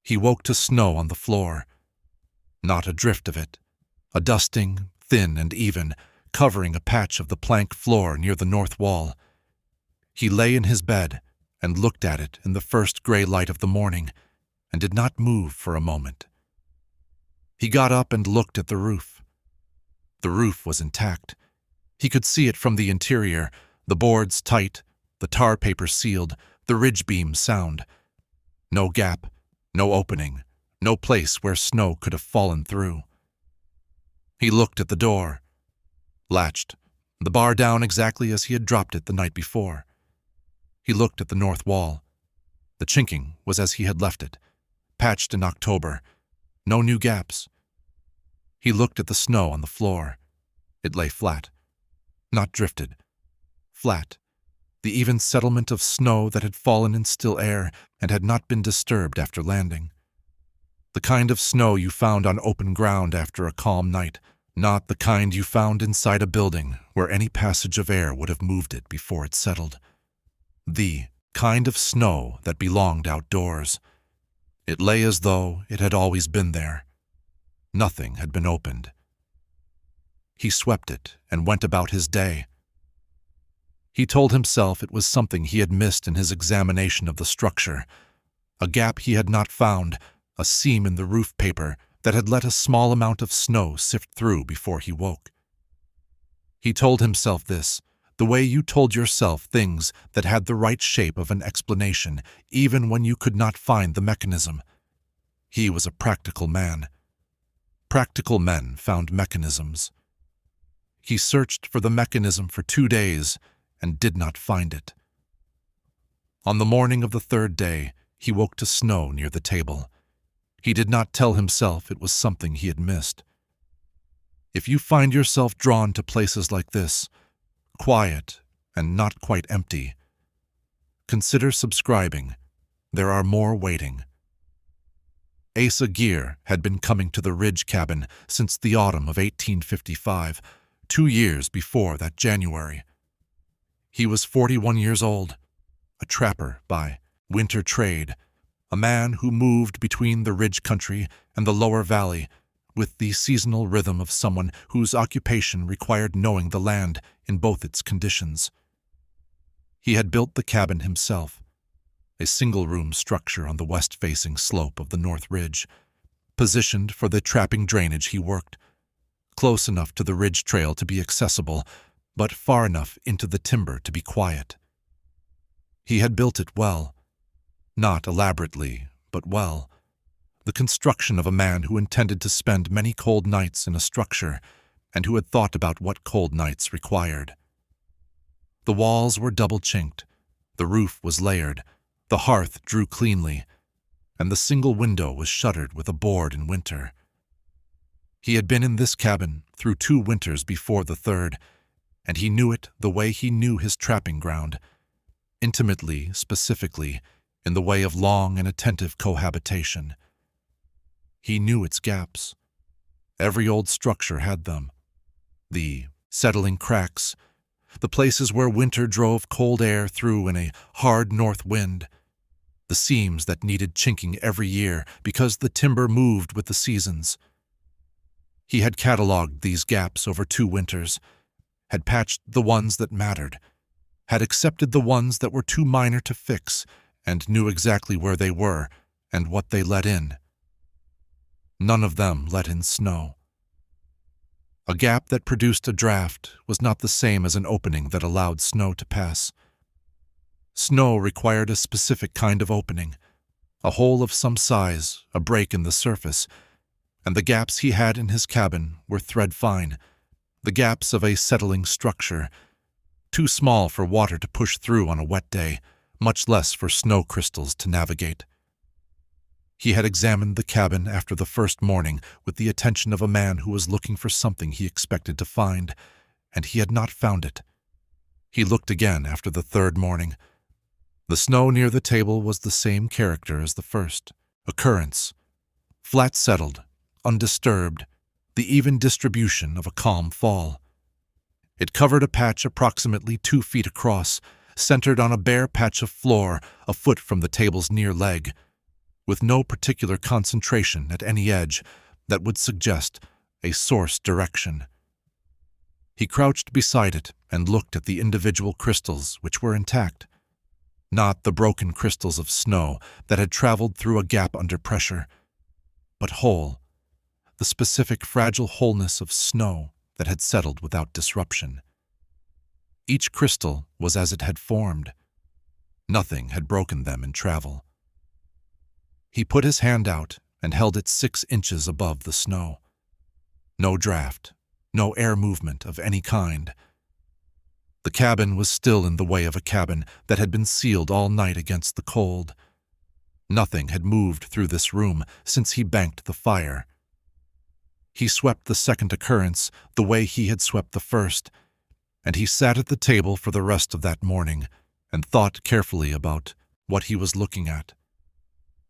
He woke to snow on the floor. Not a drift of it. A dusting, thin and even, covering a patch of the plank floor near the north wall. He lay in his bed and looked at it in the first gray light of the morning, and did not move for a moment. He got up and looked at the roof. The roof was intact. He could see it from the interior, the boards tight, the tar paper sealed, the ridge beams sound. No gap, no opening, no place where snow could have fallen through. He looked at the door. Latched, the bar down exactly as he had dropped it the night before. He looked at the north wall. The chinking was as he had left it, patched in October. No new gaps. He looked at the snow on the floor. It lay flat. Not drifted. Flat. The even settlement of snow that had fallen in still air and had not been disturbed after landing. The kind of snow you found on open ground after a calm night, not the kind you found inside a building where any passage of air would have moved it before it settled. The kind of snow that belonged outdoors. It lay as though it had always been there. Nothing had been opened. He swept it and went about his day. He told himself it was something he had missed in his examination of the structure, a gap he had not found, a seam in the roof paper that had let a small amount of snow sift through before he woke. He told himself this, the way you told yourself things that had the right shape of an explanation, even when you could not find the mechanism. He was a practical man. Practical men found mechanisms. He searched for the mechanism for 2 days and did not find it. On the morning of the third day, he woke to snow near the table. He did not tell himself it was something he had missed. If you find yourself drawn to places like this, quiet and not quite empty, consider subscribing. There are more waiting. Asa Geer had been coming to the Ridge cabin since the autumn of 1855, 2 years before that January. He was 41 years old, a trapper by winter trade, a man who moved between the ridge country and the lower valley with the seasonal rhythm of someone whose occupation required knowing the land in both its conditions. He had built the cabin himself, a single-room structure on the west-facing slope of the North Ridge, positioned for the trapping drainage he worked, close enough to the ridge trail to be accessible, but far enough into the timber to be quiet. He had built it well, not elaborately, but well, the construction of a man who intended to spend many cold nights in a structure and who had thought about what cold nights required. The walls were double-chinked, the roof was layered, the hearth drew cleanly, and the single window was shuttered with a board in winter. He had been in this cabin through 2 winters before the third, and he knew it the way he knew his trapping ground, intimately, specifically, in the way of long and attentive cohabitation. He knew its gaps. Every old structure had them. The settling cracks, the places where winter drove cold air through in a hard north wind, the seams that needed chinking every year because the timber moved with the seasons. He had catalogued these gaps over 2 winters, had patched the ones that mattered, had accepted the ones that were too minor to fix, and knew exactly where they were and what they let in. None of them let in snow. A gap that produced a draft was not the same as an opening that allowed snow to pass. Snow required a specific kind of opening, a hole of some size, a break in the surface, and the gaps he had in his cabin were thread-fine, the gaps of a settling structure, too small for water to push through on a wet day, much less for snow crystals to navigate. He had examined the cabin after the first morning with the attention of a man who was looking for something he expected to find, and he had not found it. He looked again after the third morning. The snow near the table was the same character as the first, occurrence, flat-settled, undisturbed, the even distribution of a calm fall. It covered a patch approximately 2 feet across, centered on a bare patch of floor a foot from the table's near leg. with no particular concentration at any edge that would suggest a source direction. He crouched beside it and looked at the individual crystals, which were intact. Not the broken crystals of snow that had traveled through a gap under pressure, but whole, the specific fragile wholeness of snow that had settled without disruption. Each crystal was as it had formed. Nothing had broken them in travel. He put his hand out and held it 6 inches above the snow. No draft, no air movement of any kind. The cabin was still in the way of a cabin that had been sealed all night against the cold. Nothing had moved through this room since he banked the fire. He swept the second occurrence the way he had swept the first, and he sat at the table for the rest of that morning and thought carefully about what he was looking at.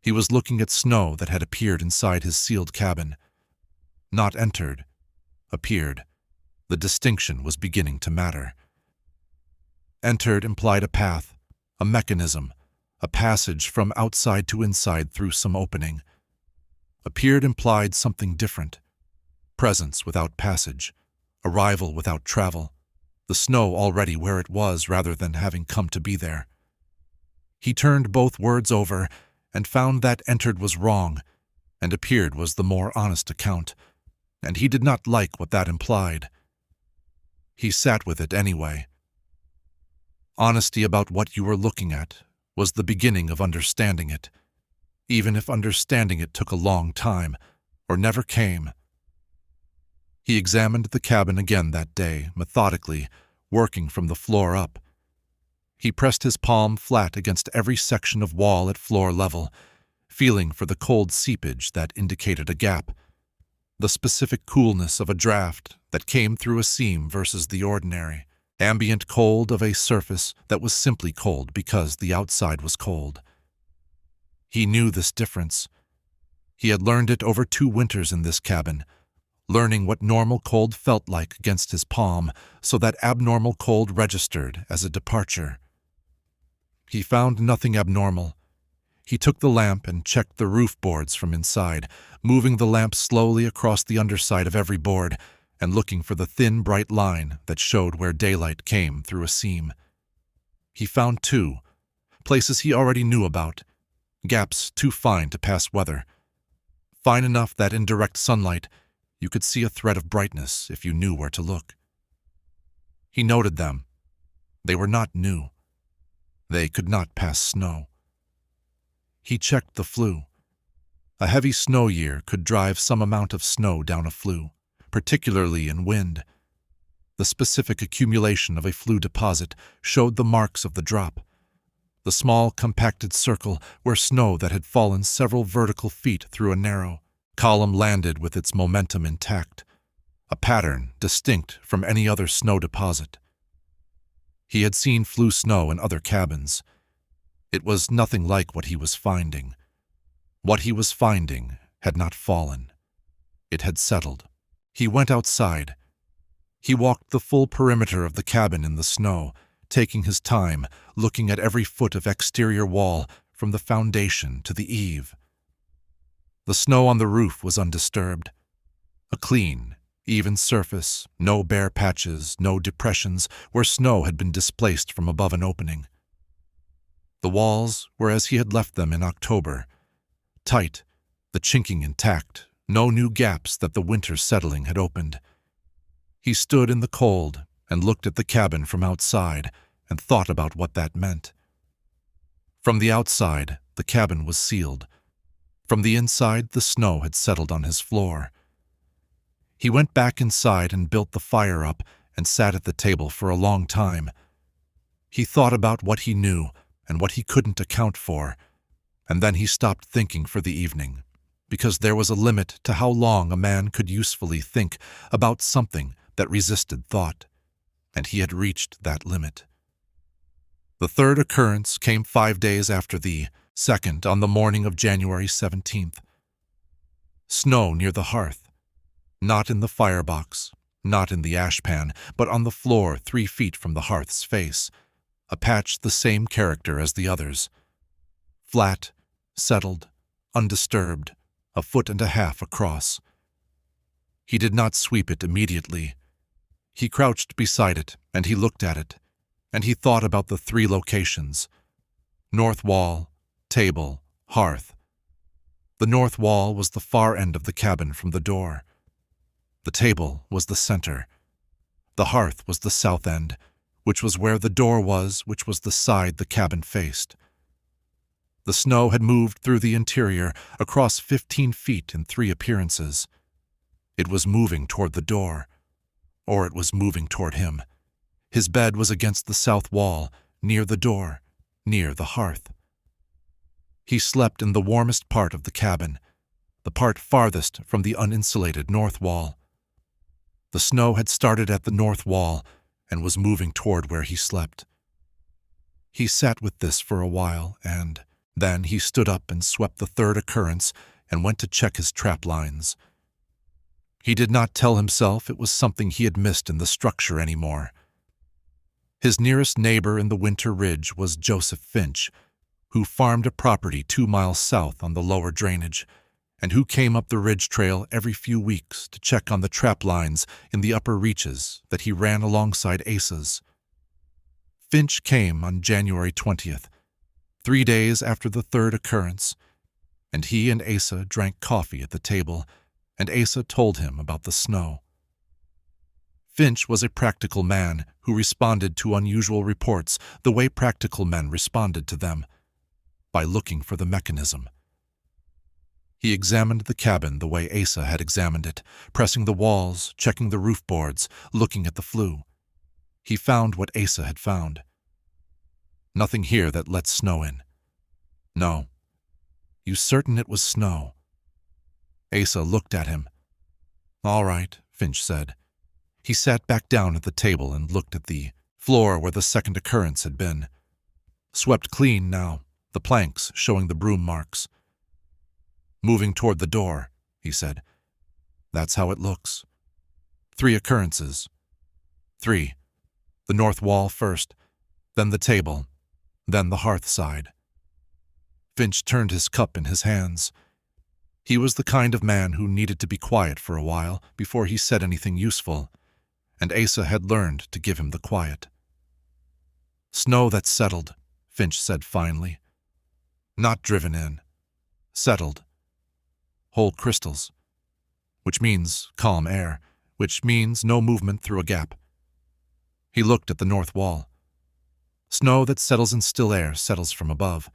He was looking at snow that had appeared inside his sealed cabin. Not entered, appeared. The distinction was beginning to matter. Entered implied a path, a mechanism, a passage from outside to inside through some opening. Appeared implied something different. Presence without passage, arrival without travel, the snow already where it was rather than having come to be there. He turned both words over and found that entered was wrong, and appeared was the more honest account, and he did not like what that implied. He sat with it anyway. Honesty about what you were looking at was the beginning of understanding it, even if understanding it took a long time, or never came. He examined the cabin again that day, methodically, working from the floor up. He pressed his palm flat against every section of wall at floor level, feeling for the cold seepage that indicated a gap, the specific coolness of a draft that came through a seam versus the ordinary, ambient cold of a surface that was simply cold because the outside was cold. He knew this difference. He had learned it over 2 winters in this cabin, learning what normal cold felt like against his palm so that abnormal cold registered as a departure. He found nothing abnormal. He took the lamp and checked the roof boards from inside, moving the lamp slowly across the underside of every board and looking for the thin, bright line that showed where daylight came through a seam. He found 2, places he already knew about, gaps too fine to pass weather, fine enough that in direct sunlight you could see a thread of brightness if you knew where to look. He noted them. They were not new. They could not pass snow. He checked the flue. A heavy snow year could drive some amount of snow down a flue, particularly in wind. The specific accumulation of a flue deposit showed the marks of the drop, the small compacted circle where snow that had fallen several vertical feet through a narrow column landed with its momentum intact, a pattern distinct from any other snow deposit. He had seen flue snow in other cabins. It was nothing like what he was finding. What he was finding had not fallen. It had settled. He went outside. He walked the full perimeter of the cabin in the snow, taking his time, looking at every foot of exterior wall from the foundation to the eave. The snow on the roof was undisturbed. A clean, even surface, no bare patches, no depressions where snow had been displaced from above an opening. The walls were as he had left them in October, tight, the chinking intact, no new gaps that the winter's settling had opened. He stood in the cold and looked at the cabin from outside and thought about what that meant. From the outside, the cabin was sealed. From the inside, the snow had settled on his floor. He went back inside and built the fire up and sat at the table for a long time. He thought about what he knew and what he couldn't account for, and then he stopped thinking for the evening, because there was a limit to how long a man could usefully think about something that resisted thought, and he had reached that limit. The third occurrence came 5 days after the second on the morning of January 17th. Snow near the hearth, not in the firebox, not in the ashpan, but on the floor 3 feet from the hearth's face, a patch the same character as the others. Flat, settled, undisturbed, a foot and a half across. He did not sweep it immediately. He crouched beside it, and he looked at it, and he thought about the 3 locations: north wall, table, hearth. The north wall was the far end of the cabin from the door. The table was the center. The hearth was the south end, which was where the door was, which was the side the cabin faced. The snow had moved through the interior across 15 feet in 3 appearances. It was moving toward the door, or it was moving toward him. His bed was against the south wall, near the door, near the hearth. He slept in the warmest part of the cabin, the part farthest from the uninsulated north wall. The snow had started at the north wall and was moving toward where he slept. He sat with this for a while, and then he stood up and swept the 3rd occurrence and went to check his trap lines. He did not tell himself it was something he had missed in the structure anymore. His nearest neighbor in the Winter Ridge was Joseph Finch, who farmed a property 2 miles south on the lower drainage, and who came up the ridge trail every few weeks to check on the trap lines in the upper reaches that he ran alongside Asa's. Finch came on January 20th, 3 days after the 3rd occurrence, and he and Asa drank coffee at the table, and Asa told him about the snow. Finch was a practical man who responded to unusual reports the way practical men responded to them, by looking for the mechanism. He examined the cabin the way Asa had examined it, pressing the walls, checking the roof boards, looking at the flue. He found what Asa had found. Nothing here that lets snow in. No. You certain it was snow? Asa looked at him. All right, Finch said. He sat back down at the table and looked at the floor where the 2nd occurrence had been. Swept clean now, the planks showing the broom marks. Moving toward the door, he said. That's how it looks. 3 occurrences. 3. The north wall first, then the table, then the hearth side. Finch turned his cup in his hands. He was the kind of man who needed to be quiet for a while before he said anything useful, and Asa had learned to give him the quiet. Snow that's settled, Finch said finally. Not driven in. Settled. Whole crystals. Which means calm air, which means no movement through a gap. He looked at the north wall. Snow that settles in still air settles from above,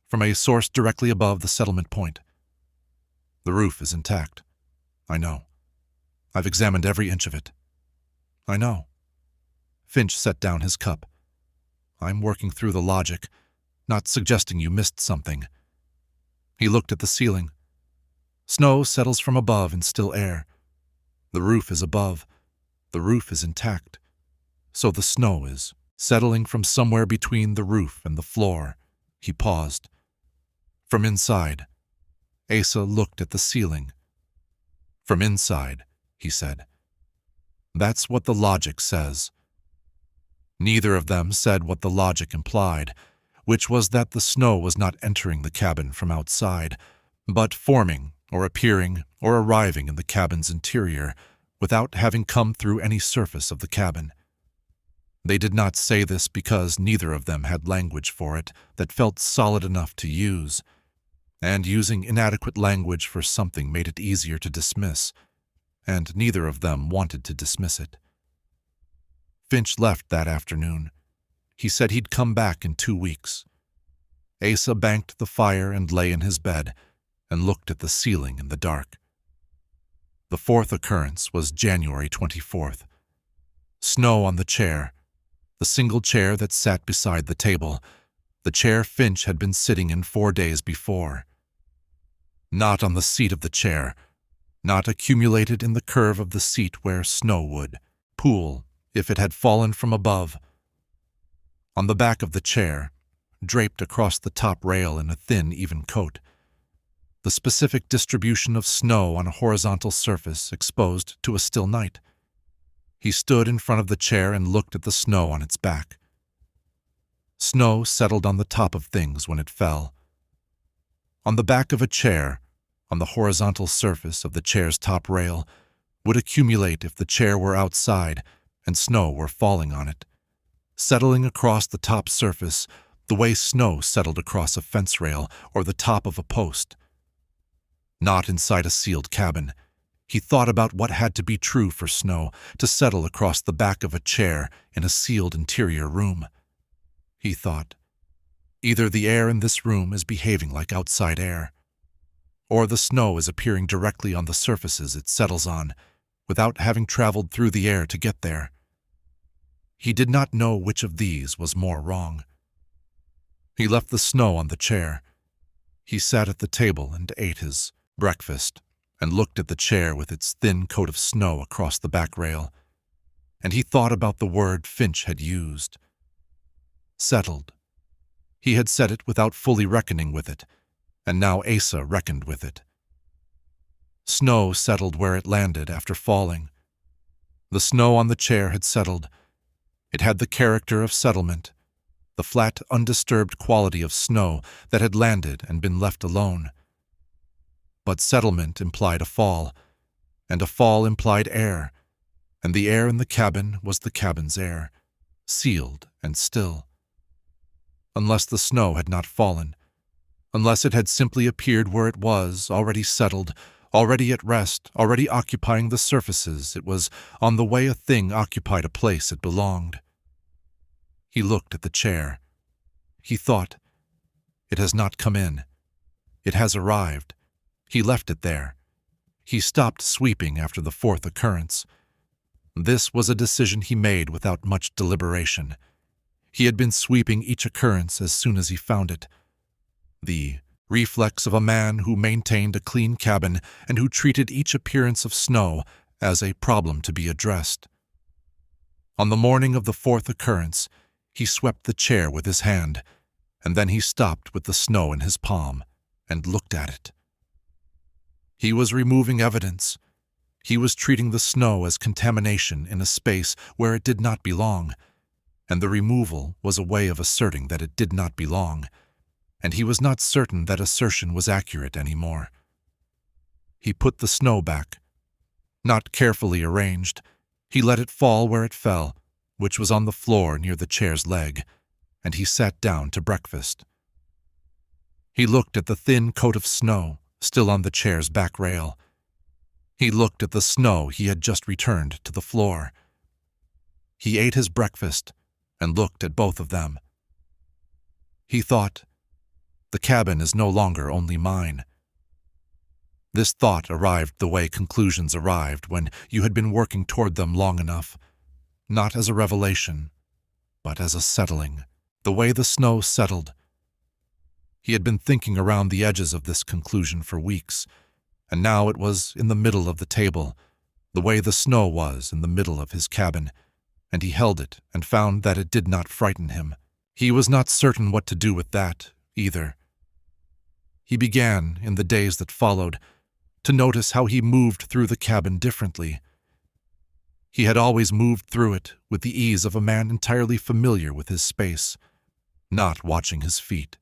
from a source directly above the settlement point. The roof is intact. I know. I've examined every inch of it. I know. Finch set down his cup. I'm working through the logic, not suggesting you missed something. He looked at the ceiling. Snow settles from above in still air. The roof is above. The roof is intact. So the snow is settling from somewhere between the roof and the floor. He paused. From inside. Asa looked at the ceiling. From inside, he said. That's what the logic says. Neither of them said what the logic implied, which was that the snow was not entering the cabin from outside, but forming or appearing or arriving in the cabin's interior without having come through any surface of the cabin. They did not say this because neither of them had language for it that felt solid enough to use, and using inadequate language for something made it easier to dismiss, and neither of them wanted to dismiss it. Finch left that afternoon. He said he'd come back in 2 weeks. Asa banked the fire and lay in his bed and looked at the ceiling in the dark. The 4th occurrence was January 24th. Snow on the chair, the single chair that sat beside the table, the chair Finch had been sitting in 4 days before. Not on the seat of the chair, not accumulated in the curve of the seat where snow would pool if it had fallen from above. On the back of the chair, draped across the top rail in a thin, even coat, the specific distribution of snow on a horizontal surface exposed to a still night. He stood in front of the chair and looked at the snow on its back. Snow settled on the top of things when it fell. On the back of a chair, on the horizontal surface of the chair's top rail, would accumulate if the chair were outside and snow were falling on it, settling across the top surface the way snow settled across a fence rail or the top of a post. Not inside a sealed cabin. He thought about what had to be true for snow to settle across the back of a chair in a sealed interior room. He thought, either the air in this room is behaving like outside air, or the snow is appearing directly on the surfaces it settles on, without having traveled through the air to get there. He did not know which of these was more wrong. He left the snow on the chair. He sat at the table and ate his breakfast, and looked at the chair with its thin coat of snow across the back rail, and he thought about the word Finch had used. Settled. He had said it without fully reckoning with it, and now Asa reckoned with it. Snow settled where it landed after falling. The snow on the chair had settled. It had the character of settlement, the flat, undisturbed quality of snow that had landed and been left alone. But settlement implied a fall, and a fall implied air, and the air in the cabin was the cabin's air, sealed and still. Unless the snow had not fallen, unless it had simply appeared where it was, already settled, already at rest, already occupying the surfaces it was on the way a thing occupied a place it belonged. He looked at the chair. He thought, it has not come in. It has arrived. He left it there. He stopped sweeping after the fourth occurrence. This was a decision he made without much deliberation. He had been sweeping each occurrence as soon as he found it. The reflex of a man who maintained a clean cabin and who treated each appearance of snow as a problem to be addressed. On the morning of the fourth occurrence, he swept the chair with his hand, and then he stopped with the snow in his palm and looked at it. He was removing evidence. He was treating the snow as contamination in a space where it did not belong, and the removal was a way of asserting that it did not belong, and he was not certain that assertion was accurate anymore. He put the snow back. Not carefully arranged, he let it fall where it fell, which was on the floor near the chair's leg, and he sat down to breakfast. He looked at the thin coat of snow still on the chair's back rail. He looked at the snow he had just returned to the floor. He ate his breakfast and looked at both of them. He thought, the cabin is no longer only mine. This thought arrived the way conclusions arrived when you had been working toward them long enough, not as a revelation, but as a settling, the way the snow settled. He had been thinking around the edges of this conclusion for weeks, and now it was in the middle of the table, the way the snow was in the middle of his cabin, and he held it and found that it did not frighten him. He was not certain what to do with that, either. He began, in the days that followed, to notice how he moved through the cabin differently. He had always moved through it with the ease of a man entirely familiar with his space, not watching his feet,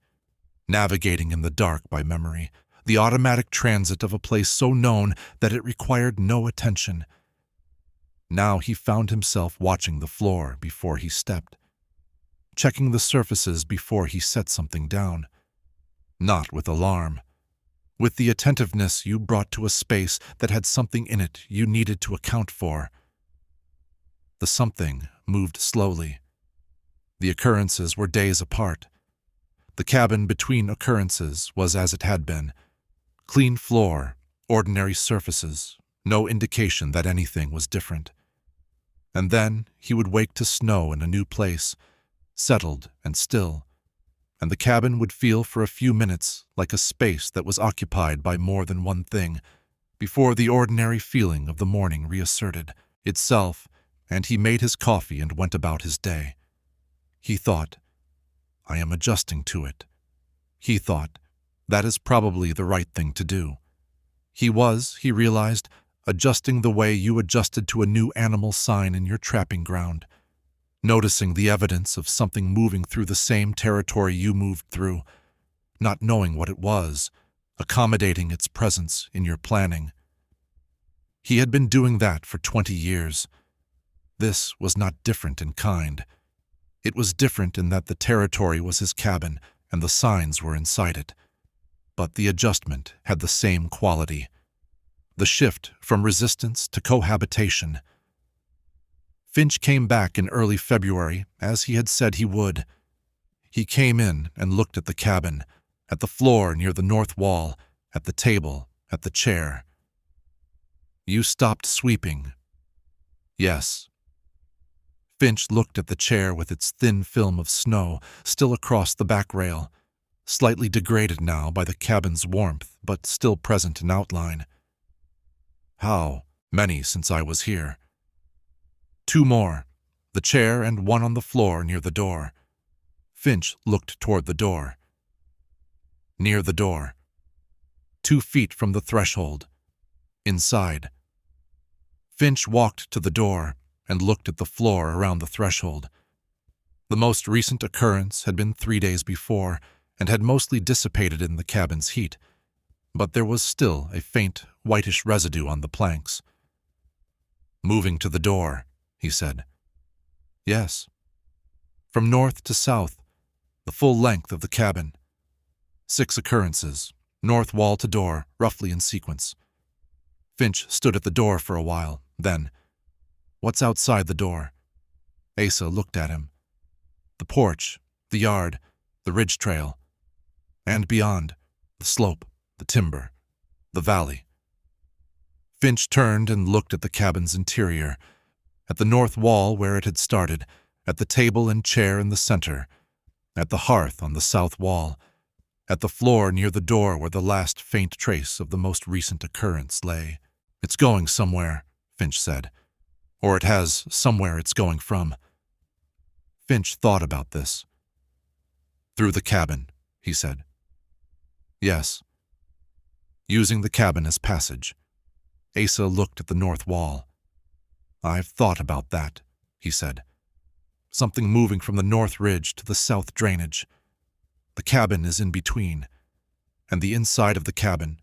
navigating in the dark by memory, the automatic transit of a place so known that it required no attention. Now he found himself watching the floor before he stepped, checking the surfaces before he set something down, not with alarm, with the attentiveness you brought to a space that had something in it you needed to account for. The something moved slowly. The occurrences were days apart. The cabin between occurrences was as it had been. Clean floor, ordinary surfaces, no indication that anything was different. And then he would wake to snow in a new place, settled and still, and the cabin would feel for a few minutes like a space that was occupied by more than one thing, before the ordinary feeling of the morning reasserted itself, and he made his coffee and went about his day. He thought, I am adjusting to it. He thought, that is probably the right thing to do. He was, he realized, adjusting the way you adjusted to a new animal sign in your trapping ground, noticing the evidence of something moving through the same territory you moved through, not knowing what it was, accommodating its presence in your planning. He had been doing that for 20 years. This was not different in kind. It was different in that the territory was his cabin and the signs were inside it. But the adjustment had the same quality. The shift from resistance to cohabitation. Finch came back in early February, as he had said he would. He came in and looked at the cabin, at the floor near the north wall, at the table, at the chair. "You stopped sweeping." "Yes." Finch looked at the chair with its thin film of snow still across the back rail, slightly degraded now by the cabin's warmth, but still present in outline. "How many since I was here?" "2 more, the chair and one on the floor near the door." Finch looked toward the door. "Near the door. 2 feet from the threshold. Inside." Finch walked to the door and looked at the floor around the threshold. The most recent occurrence had been 3 days before and had mostly dissipated in the cabin's heat, but there was still a faint, whitish residue on the planks. "Moving to the door," he said. "Yes." "From north to south, the full length of the cabin. 6 occurrences, north wall to door, roughly in sequence." Finch stood at the door for a while, then, "What's outside the door?" Asa looked at him. "The porch, the yard, the ridge trail. And beyond, the slope, the timber, the valley." Finch turned and looked at the cabin's interior, at the north wall where it had started, at the table and chair in the center, at the hearth on the south wall, at the floor near the door where the last faint trace of the most recent occurrence lay. "It's going somewhere," Finch said. "Or it has somewhere it's going from." Finch thought about this. "Through the cabin," he said. "Yes." "Using the cabin as passage." Asa looked at the north wall. "I've thought about that," he said. "Something moving from the north ridge to the south drainage. The cabin is in between, and the inside of the cabin."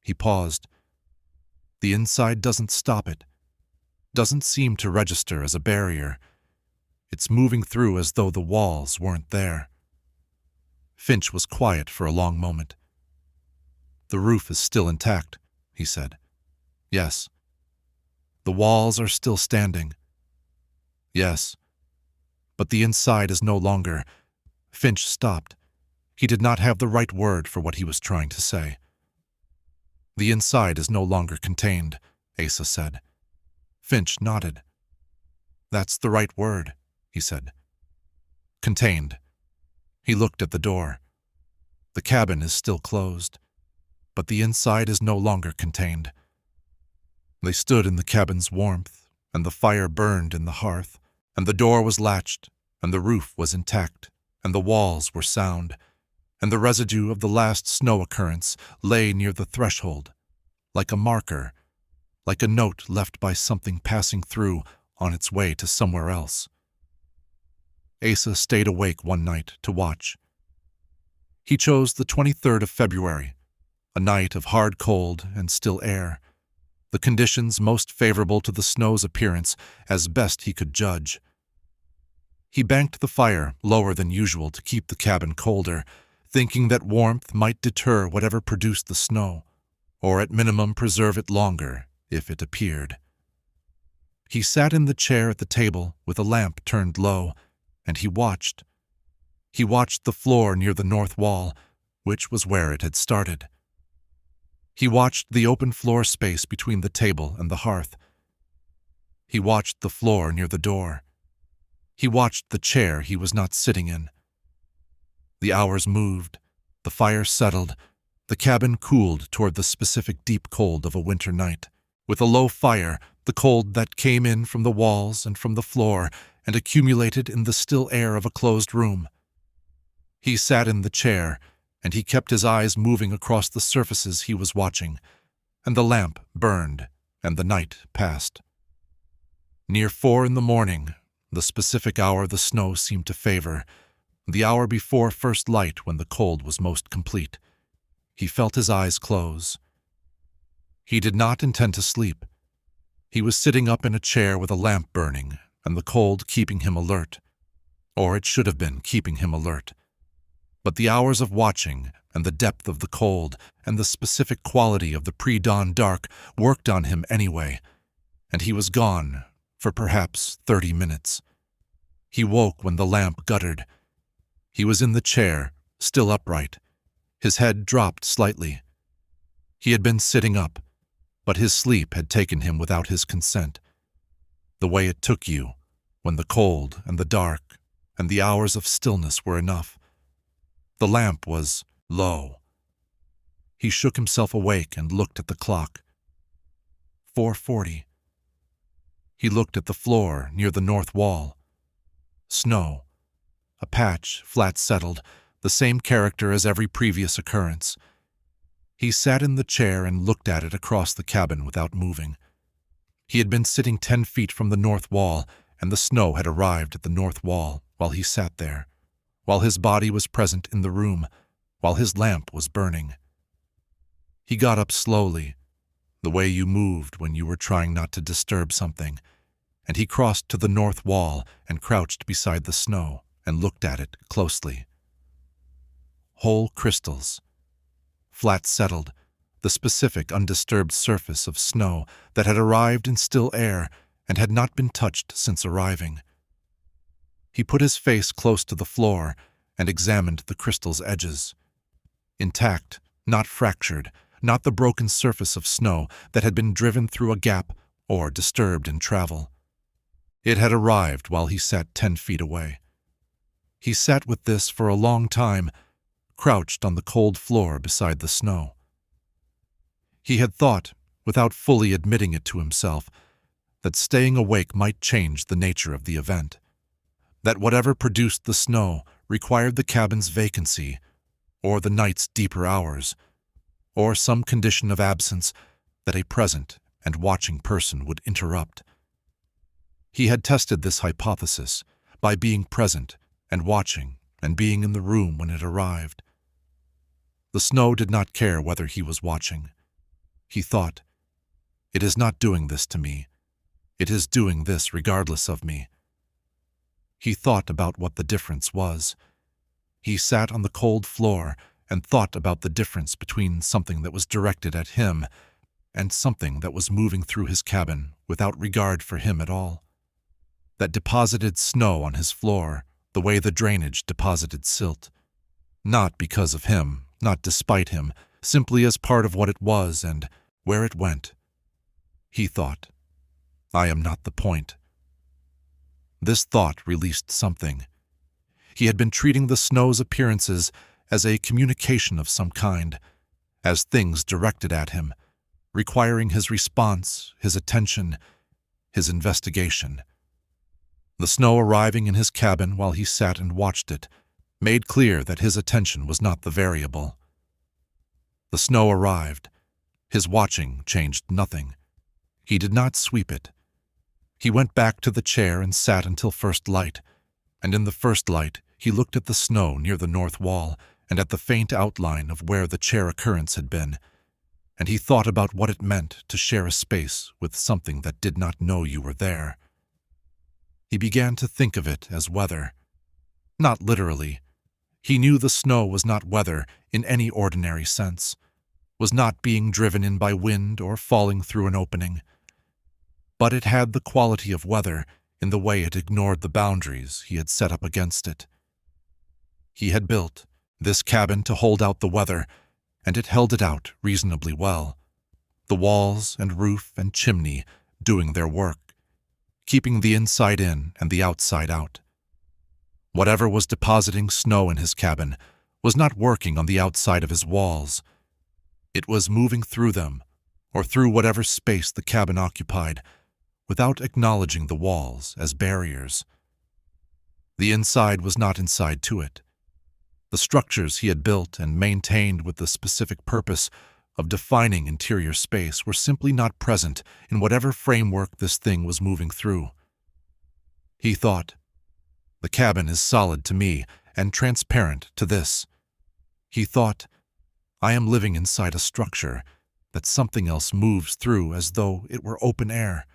He paused. "The inside doesn't stop it, doesn't seem to register as a barrier. It's moving through as though the walls weren't there." Finch was quiet for a long moment. "The roof is still intact," he said. "Yes." "The walls are still standing." "Yes." "But the inside is no longer—" Finch stopped. He did not have the right word for what he was trying to say. "The inside is no longer contained," Asa said. Finch nodded. "That's the right word," he said. "Contained." He looked at the door. "The cabin is still closed, but the inside is no longer contained." They stood in the cabin's warmth, and the fire burned in the hearth, and the door was latched, and the roof was intact, and the walls were sound, and the residue of the last snow occurrence lay near the threshold, like a marker, like a note left by something passing through on its way to somewhere else. Asa stayed awake one night to watch. He chose the 23rd of February, a night of hard cold and still air, the conditions most favorable to the snow's appearance as best he could judge. He banked the fire lower than usual to keep the cabin colder, thinking that warmth might deter whatever produced the snow, or at minimum preserve it longer if it appeared. He sat in the chair at the table with a lamp turned low, and he watched. He watched the floor near the north wall, which was where it had started. He watched the open floor space between the table and the hearth. He watched the floor near the door. He watched the chair he was not sitting in. The hours moved, the fire settled, the cabin cooled toward the specific deep cold of a winter night. With a low fire, the cold that came in from the walls and from the floor and accumulated in the still air of a closed room. He sat in the chair, and he kept his eyes moving across the surfaces he was watching, and the lamp burned, and the night passed. Near 4 in the morning, the specific hour the snow seemed to favor, the hour before first light when the cold was most complete, He felt his eyes close. He did not intend to sleep. He was sitting up in a chair with a lamp burning, and the cold keeping him alert. Or it should have been keeping him alert. But the hours of watching, and the depth of the cold, and the specific quality of the pre-dawn dark worked on him anyway, and he was gone for perhaps 30 minutes. He woke when the lamp guttered. He was in the chair, still upright. His head dropped slightly. He had been sitting up, but his sleep had taken him without his consent, the way it took you when the cold and the dark and the hours of stillness were enough. The lamp was low. He shook himself awake and looked at the clock. 4:40. He looked at the floor near the north wall. Snow. A patch, flat settled, the same character as every previous occurrence. He sat in the chair and looked at it across the cabin without moving. He had been sitting 10 feet from the north wall, and the snow had arrived at the north wall while he sat there, while his body was present in the room, while his lamp was burning. He got up slowly, the way you moved when you were trying not to disturb something, and he crossed to the north wall and crouched beside the snow and looked at it closely. Whole crystals. Flat settled, the specific undisturbed surface of snow that had arrived in still air and had not been touched since arriving. He put his face close to the floor and examined the crystal's edges. Intact, not fractured, not the broken surface of snow that had been driven through a gap or disturbed in travel. It had arrived while he sat 10 feet away. He sat with this for a long time, crouched on the cold floor beside the snow. He had thought, without fully admitting it to himself, that staying awake might change the nature of the event, that whatever produced the snow required the cabin's vacancy, or the night's deeper hours, or some condition of absence that a present and watching person would interrupt. He had tested this hypothesis by being present and watching and being in the room when it arrived. The snow did not care whether he was watching. He thought, "It is not doing this to me. It is doing this regardless of me." He thought about what the difference was. He sat on the cold floor and thought about the difference between something that was directed at him and something that was moving through his cabin without regard for him at all, that deposited snow on his floor the way the drainage deposited silt, not because of him, not despite him, simply as part of what it was and where it went. He thought, "I am not the point." This thought released something. He had been treating the snow's appearances as a communication of some kind, as things directed at him, requiring his response, his attention, his investigation. The snow arriving in his cabin while he sat and watched it made clear that his attention was not the variable. The snow arrived. His watching changed nothing. He did not sweep it. He went back to the chair and sat until first light, and in the first light he looked at the snow near the north wall and at the faint outline of where the chair occurrence had been, and he thought about what it meant to share a space with something that did not know you were there. He began to think of it as weather. Not literally. He knew the snow was not weather in any ordinary sense, was not being driven in by wind or falling through an opening. But it had the quality of weather in the way it ignored the boundaries he had set up against it. He had built this cabin to hold out the weather, and it held it out reasonably well, the walls and roof and chimney doing their work, keeping the inside in and the outside out. Whatever was depositing snow in his cabin was not working on the outside of his walls. It was moving through them, or through whatever space the cabin occupied, without acknowledging the walls as barriers. The inside was not inside to it. The structures he had built and maintained with the specific purpose of defining interior space were simply not present in whatever framework this thing was moving through. He thought, "The cabin is solid to me and transparent to this." He thought, I am living inside a structure that something else moves through as though it were open air.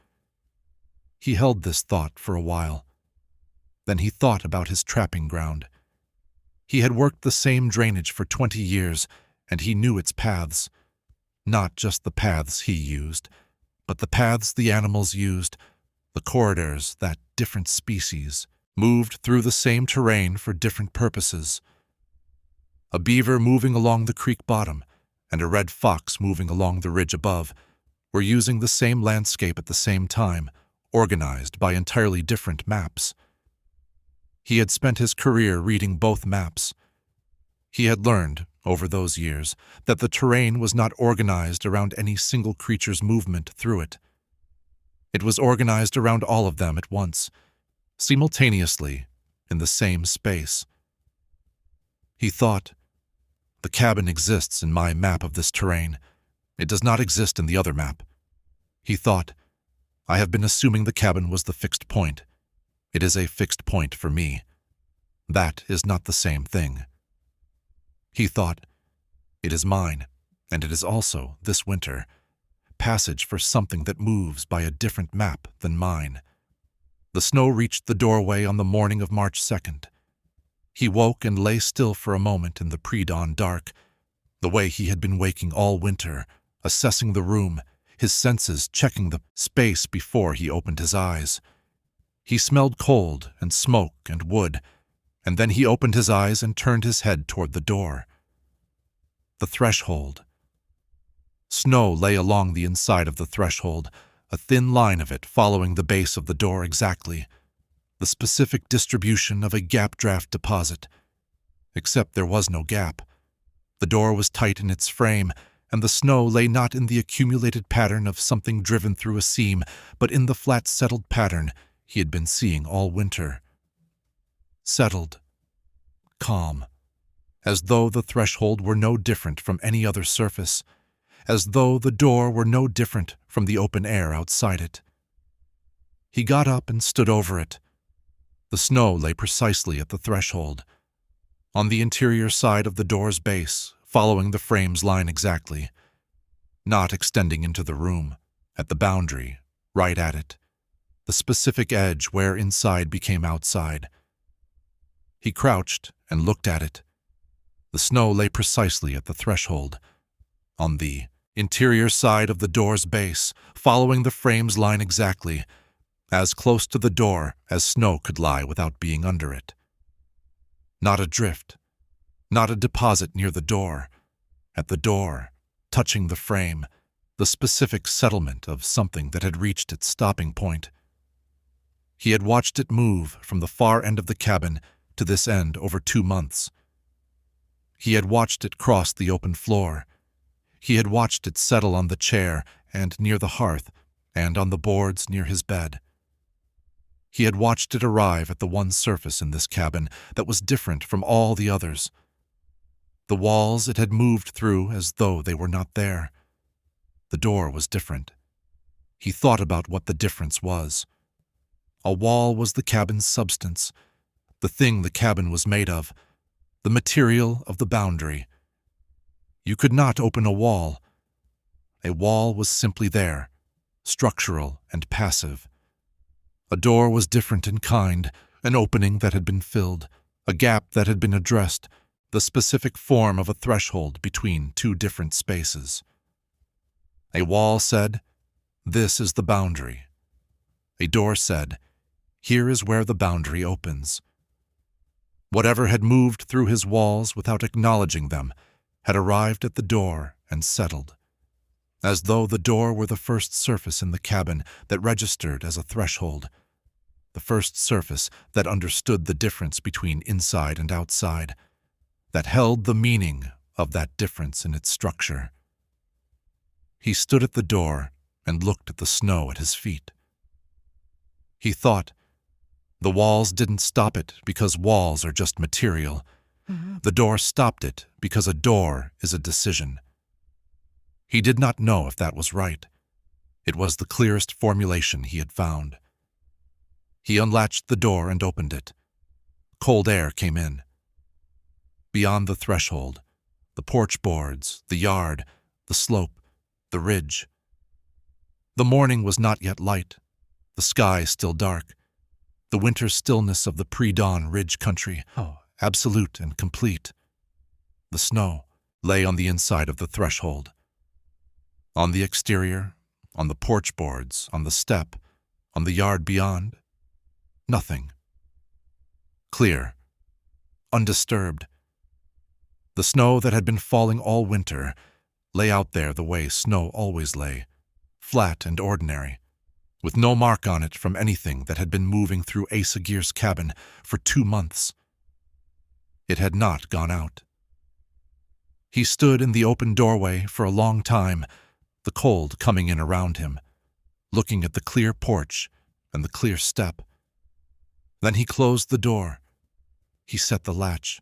He held this thought for a while. Then he thought about his trapping ground. He had worked the same drainage for 20 years, and he knew its paths. Not just the paths he used, but the paths the animals used, the corridors that different species moved through the same terrain for different purposes. A beaver moving along the creek bottom and a red fox moving along the ridge above were using the same landscape at the same time, organized by entirely different maps. He had spent his career reading both maps. He had learned, over those years, that the terrain was not organized around any single creature's movement through it. It was organized around all of them at once, simultaneously, in the same space. He thought, the cabin exists in my map of this terrain. It does not exist in the other map. He thought, I have been assuming the cabin was the fixed point. It is a fixed point for me. That is not the same thing. He thought, it is mine, and it is also, this winter, passage for something that moves by a different map than mine. The snow reached the doorway on the morning of March 2nd. He woke and lay still for a moment in the pre-dawn dark, the way he had been waking all winter, assessing the room, his senses checking the space before he opened his eyes. He smelled cold and smoke and wood, and then he opened his eyes and turned his head toward the door. The threshold. Snow lay along the inside of the threshold, a thin line of it following the base of the door exactly, the specific distribution of a gap draft deposit. Except there was no gap. The door was tight in its frame, and the snow lay not in the accumulated pattern of something driven through a seam, but in the flat settled pattern he had been seeing all winter. Settled. Calm. As though the threshold were no different from any other surface, as though the door were no different from the open air outside it. He got up and stood over it. The snow lay precisely at the threshold, on the interior side of the door's base, following the frame's line exactly, not extending into the room, at the boundary, right at it, the specific edge where inside became outside. He crouched and looked at it. The snow lay precisely at the threshold, on the interior side of the door's base, following the frame's line exactly, as close to the door as snow could lie without being under it. Not a drift, not a deposit near the door. At the door, touching the frame, the specific settlement of something that had reached its stopping point. He had watched it move from the far end of the cabin to this end over 2 months. He had watched it cross the open floor. He had watched it settle on the chair and near the hearth and on the boards near his bed. He had watched it arrive at the one surface in this cabin that was different from all the others. The walls it had moved through as though they were not there. The door was different. He thought about what the difference was. A wall was the cabin's substance, the thing the cabin was made of, the material of the boundary. You could not open a wall. A wall was simply there, structural and passive. A door was different in kind, an opening that had been filled, a gap that had been addressed, the specific form of a threshold between 2 different spaces. A wall said, "This is the boundary." A door said, "Here is where the boundary opens." Whatever had moved through his walls without acknowledging them had arrived at the door and settled, as though the door were the first surface in the cabin that registered as a threshold, the first surface that understood the difference between inside and outside, that held the meaning of that difference in its structure. He stood at the door and looked at the snow at his feet. He thought, the walls didn't stop it because walls are just material. The door stopped it because a door is a decision. He did not know if that was right. It was the clearest formulation he had found. He unlatched the door and opened it. Cold air came in. Beyond the threshold, the porch boards, the yard, the slope, the ridge. The morning was not yet light, the sky still dark, the winter stillness of the pre-dawn ridge country, absolute and complete. The snow lay on the inside of the threshold. On the exterior, on the porch boards, on the step, on the yard beyond, nothing. Clear, undisturbed. The snow that had been falling all winter lay out there the way snow always lay, flat and ordinary, with no mark on it from anything that had been moving through Asa Geer's cabin for 2 months. It had not gone out. He stood in the open doorway for a long time, the cold coming in around him, looking at the clear porch and the clear step. Then he closed the door. He set the latch.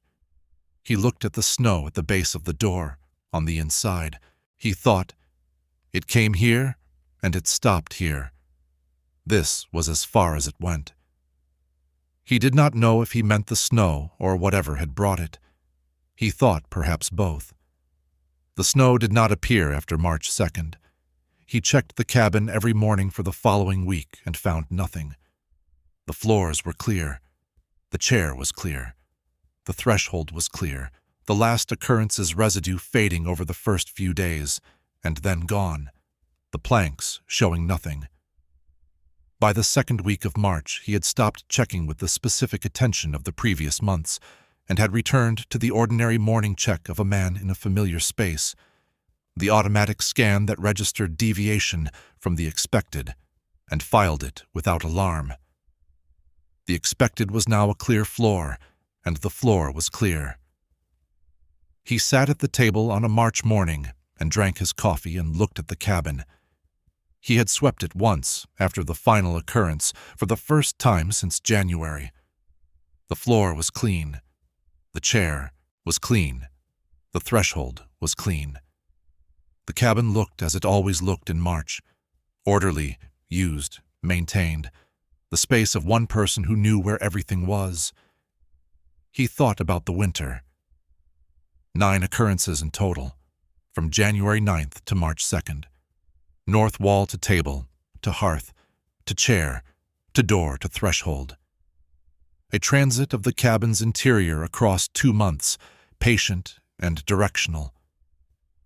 He looked at the snow at the base of the door, on the inside. He thought, it came here and it stopped here. This was as far as it went. He did not know if he meant the snow or whatever had brought it. He thought perhaps both. The snow did not appear after March 2nd. He checked the cabin every morning for the following week and found nothing. The floors were clear. The chair was clear. The threshold was clear, the last occurrence's residue fading over the first few days, and then gone, the planks showing nothing. By the second week of March, he had stopped checking with the specific attention of the previous months, and had returned to the ordinary morning check of a man in a familiar space, the automatic scan that registered deviation from the expected, and filed it without alarm. The expected was now a clear floor, and the floor was clear. He sat at the table on a March morning and drank his coffee and looked at the cabin. He had swept it once after the final occurrence for the first time since January. The floor was clean. The chair was clean. The threshold was clean. The cabin looked as it always looked in March, orderly, used, maintained, the space of one person who knew where everything was. He thought about the winter. 9 occurrences in total, from January 9th to March 2nd. North wall to table, to hearth, to chair, to door to threshold. A transit of the cabin's interior across 2 months, patient and directional.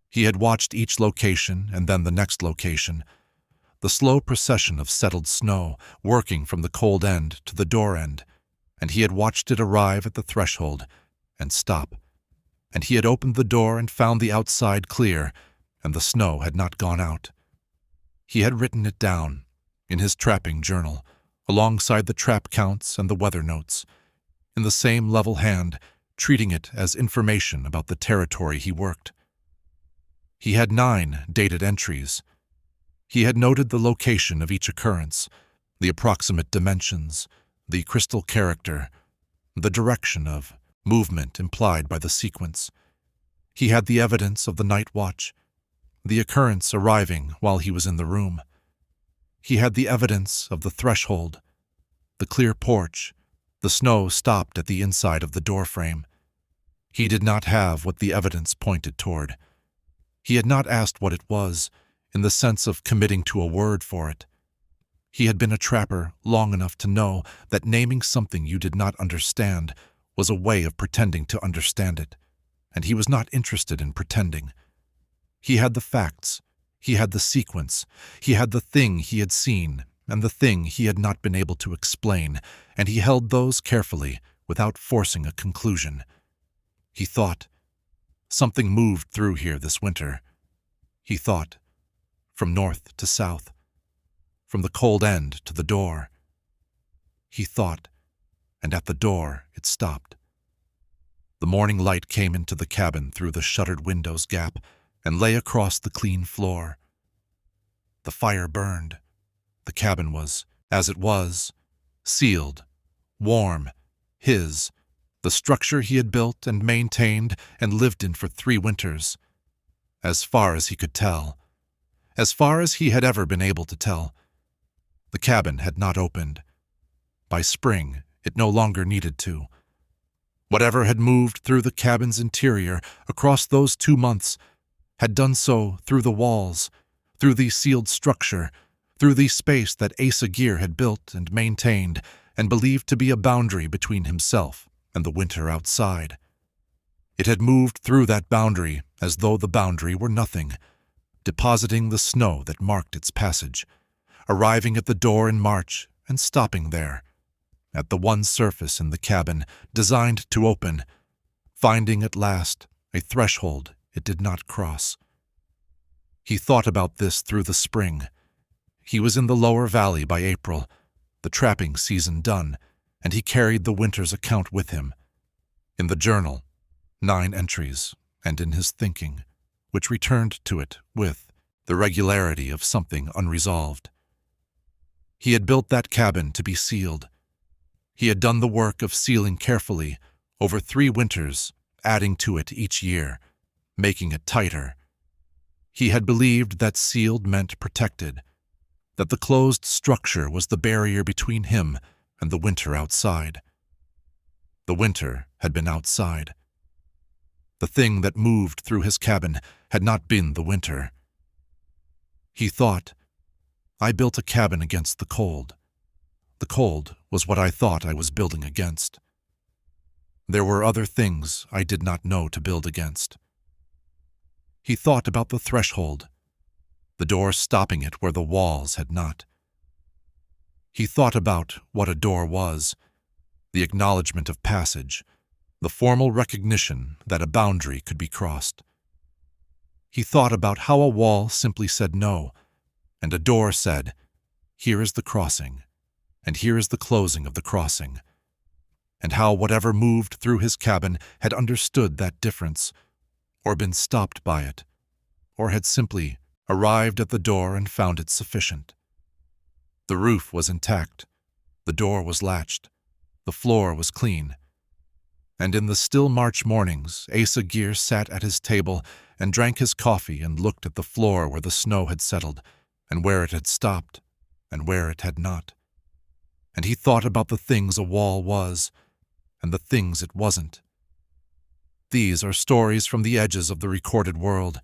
He had watched each location and then the next location, the slow procession of settled snow working from the cold end to the door end, and he had watched it arrive at the threshold and stop, and he had opened the door and found the outside clear, and the snow had not gone out. He had written it down in his trapping journal, alongside the trap counts and the weather notes, in the same level hand, treating it as information about the territory he worked. He had 9 dated entries. He had noted the location of each occurrence, the approximate dimensions, the crystal character, the direction of movement implied by the sequence. He had the evidence of the night watch, the occurrence arriving while he was in the room. He had the evidence of the threshold, the clear porch, the snow stopped at the inside of the doorframe. He did not have what the evidence pointed toward. He had not asked what it was, in the sense of committing to a word for it. He had been a trapper long enough to know that naming something you did not understand was a way of pretending to understand it, and he was not interested in pretending. He had the facts, he had the sequence, he had the thing he had seen and the thing he had not been able to explain, and he held those carefully without forcing a conclusion. He thought, something moved through here this winter. He thought, from north to south, from the cold end to the door. He thought, and at the door it stopped. The morning light came into the cabin through the shuttered window's gap and lay across the clean floor. The fire burned. The cabin was, as it was, sealed, warm, his, the structure he had built and maintained and lived in for 3 winters. As far as he could tell, as far as he had ever been able to tell, the cabin had not opened. By spring, it no longer needed to. Whatever had moved through the cabin's interior across those 2 months had done so through the walls, through the sealed structure, through the space that Asa Geer had built and maintained and believed to be a boundary between himself and the winter outside. It had moved through that boundary as though the boundary were nothing, depositing the snow that marked its passage, arriving at the door in March and stopping there, at the one surface in the cabin designed to open, finding at last a threshold it did not cross. He thought about this through the spring. He was in the lower valley by April, the trapping season done, and he carried the winter's account with him. In the journal, 9 entries, and in his thinking, which returned to it with the regularity of something unresolved. He had built that cabin to be sealed. He had done the work of sealing carefully over 3 winters, adding to it each year, making it tighter. He had believed that sealed meant protected, that the closed structure was the barrier between him and the winter outside. The winter had been outside. The thing that moved through his cabin had not been the winter. He thought, I built a cabin against the cold. The cold was what I thought I was building against. There were other things I did not know to build against. He thought about the threshold, the door stopping it where the walls had not. He thought about what a door was, the acknowledgement of passage, the formal recognition that a boundary could be crossed. He thought about how a wall simply said no, and a door said, here is the crossing, and here is the closing of the crossing, and how whatever moved through his cabin had understood that difference, or been stopped by it, or had simply arrived at the door and found it sufficient. The roof was intact, the door was latched, the floor was clean, and in the still March mornings Asa Geer sat at his table and drank his coffee and looked at the floor where the snow had settled, and where it had stopped, and where it had not. And he thought about the things a wall was, and the things it wasn't. These are stories from the edges of the recorded world,